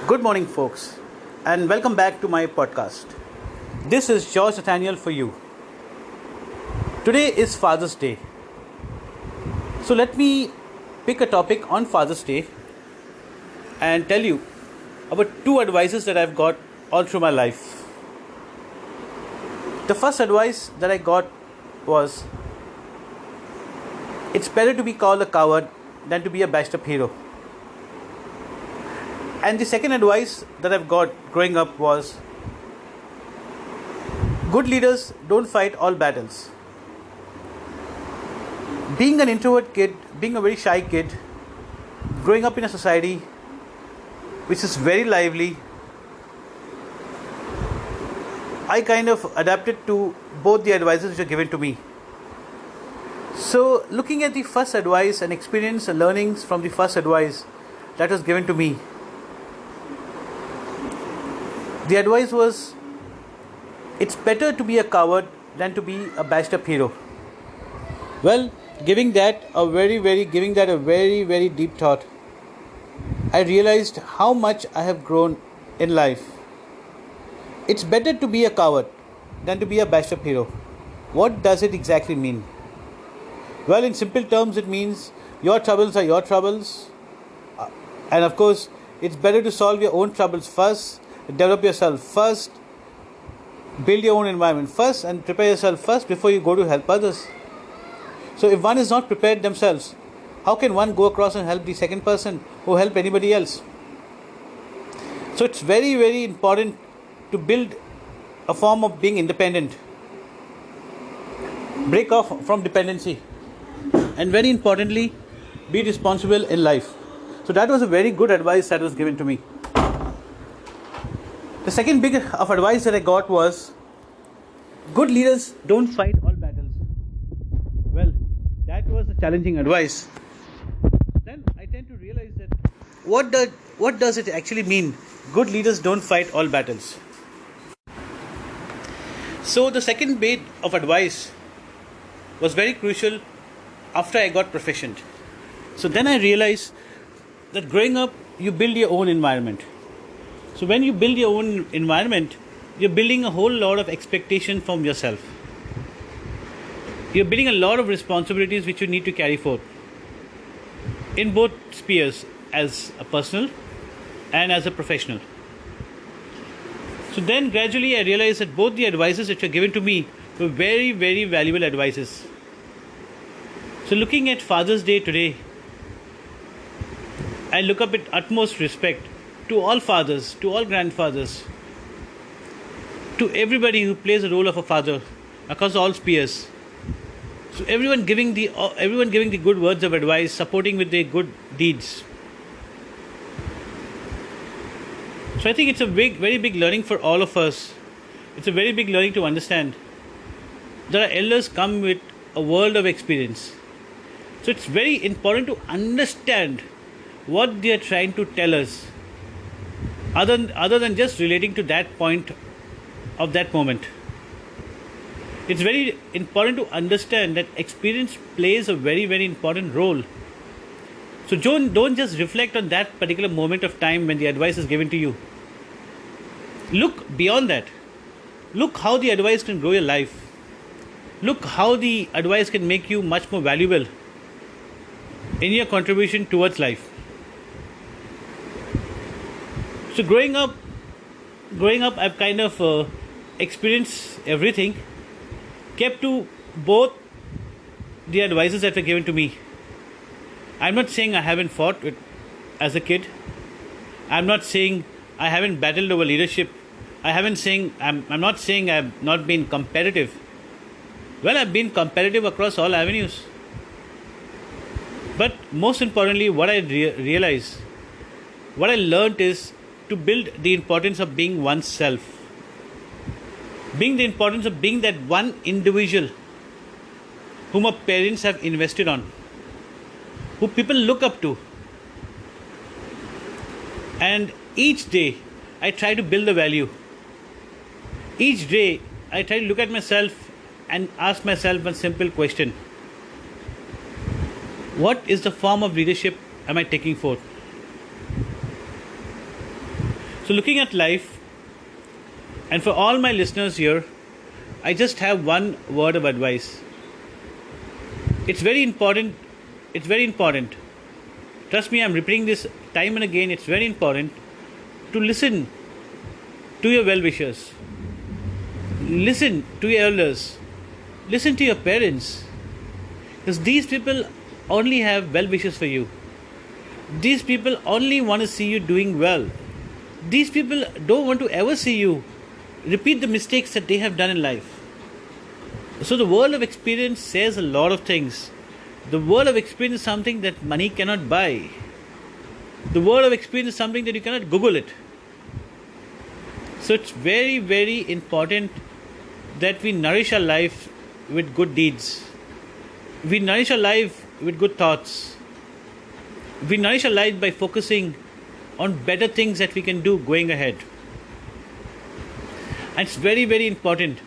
Good morning, folks, and welcome back to my podcast. This is George Nathaniel for you. Today is Father's Day. So, let me pick a topic on Father's Day and tell you about two advices that I've got all through my life. The first advice that I got was it's better to be called a coward than to be a bashed up hero. And the second advice that I've got growing up was good leaders don't fight all battles. Being an introvert kid, being a very shy kid, growing up in a society which is very lively, I kind of adapted to both the advices which are given to me. So, looking at the first advice and experience and learnings from the first advice that was given to me, the advice was, it's better to be a coward than to be a bashed up hero. Well, giving that a very deep thought, I realized how much I have grown in life. It's better to be a coward than to be a bashed up hero. What does it exactly mean? Well, in simple terms, it means your troubles are your troubles. And of course, it's better to solve your own troubles first, develop yourself first, build your own environment first, and prepare yourself first before you go to help others. So if one is not prepared themselves, how can one go across and help the second person or help anybody else? So it's very important to build a form of being independent. Break off from dependency. And very importantly, be responsible in life. So that was a very good advice that was given to me. The second big of advice that I got was, good leaders don't fight all battles. Well, that was a challenging advice. Then I tend to realize that what does it actually mean? Good leaders don't fight all battles. So the second bit of advice was very crucial after I got proficient. So then I realized that growing up, you build your own environment. So when you build your own environment, you're building a whole lot of expectation from yourself. You're building a lot of responsibilities which you need to carry forth in both spheres, as a personal and as a professional. So then gradually I realized that both the advices which were given to me were very valuable advices. So looking at Father's Day today, I look up with utmost respect to all fathers, to all grandfathers, to everybody who plays the role of a father across all spheres. So everyone giving the good words of advice, supporting with their good deeds. So I think it's a very big learning for all of us. It's a very big learning to understand that our elders come with a world of experience. So it's very important to understand what they are trying to tell us, other than just relating to that point of that moment. It's very important to understand that experience plays a very important role. So don't just reflect on that particular moment of time when the advice is given to you. Look beyond that. Look how the advice can grow your life. Look how the advice can make you much more valuable in your contribution towards life. So growing up, I've kind of experienced everything, kept to both the advices that were given to me. I'm not saying I haven't fought as a kid. I'm not saying I haven't battled over leadership. I'm not saying I've not been competitive. Well, I've been competitive across all avenues. But most importantly, what I realized, what I learned is to build the importance of being oneself. The importance of being that one individual whom our parents have invested on, who people look up to. And each day, I try to build the value. Each day, I try to look at myself and ask myself one simple question. What is the form of leadership am I taking forth? So, looking at life, and for all my listeners here, I just have one word of advice. It's very important. It's very important. Trust me, I'm repeating this time and again. It's very important to listen to your well wishers, listen to your elders, listen to your parents, because these people only have well wishes for you. These people only want to see you doing well. These people don't want to ever see you repeat the mistakes that they have done in life. So, the world of experience says a lot of things. The world of experience is something that money cannot buy. The world of experience is something that you cannot Google it. So it's very, very important that we nourish our life with good deeds. We nourish our life with good thoughts. We nourish our life by focusing on better things that we can do going ahead. And it's very, very important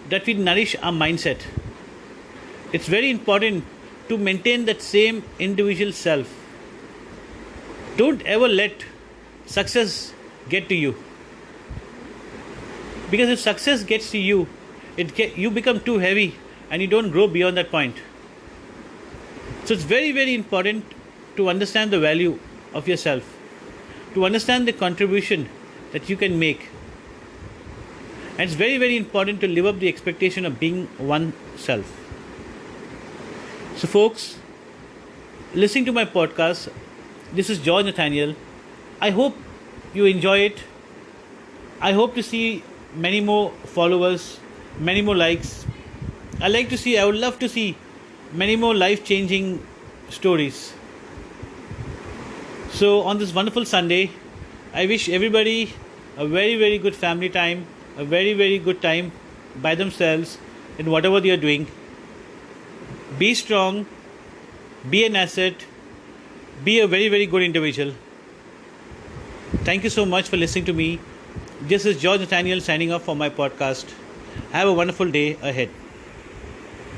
that we nourish our mindset. It's very important to maintain that same individual self. Don't ever let success get to you. Because if success gets to you, you become too heavy and you don't grow beyond that point. So it's very, very important to understand the value of yourself, to understand the contribution that you can make. And it's very, very important to live up the expectation of being oneself. So folks, listening to my podcast, this is George Nathaniel. I hope you enjoy it. I hope to see many more followers, many more likes. I would love to see many more life-changing stories. So on this wonderful Sunday, I wish everybody a very, very good family time, a very, very good time by themselves in whatever they are doing. Be strong, be an asset, be a very, very good individual. Thank you so much for listening to me. This is George Nathaniel signing off for my podcast. Have a wonderful day ahead.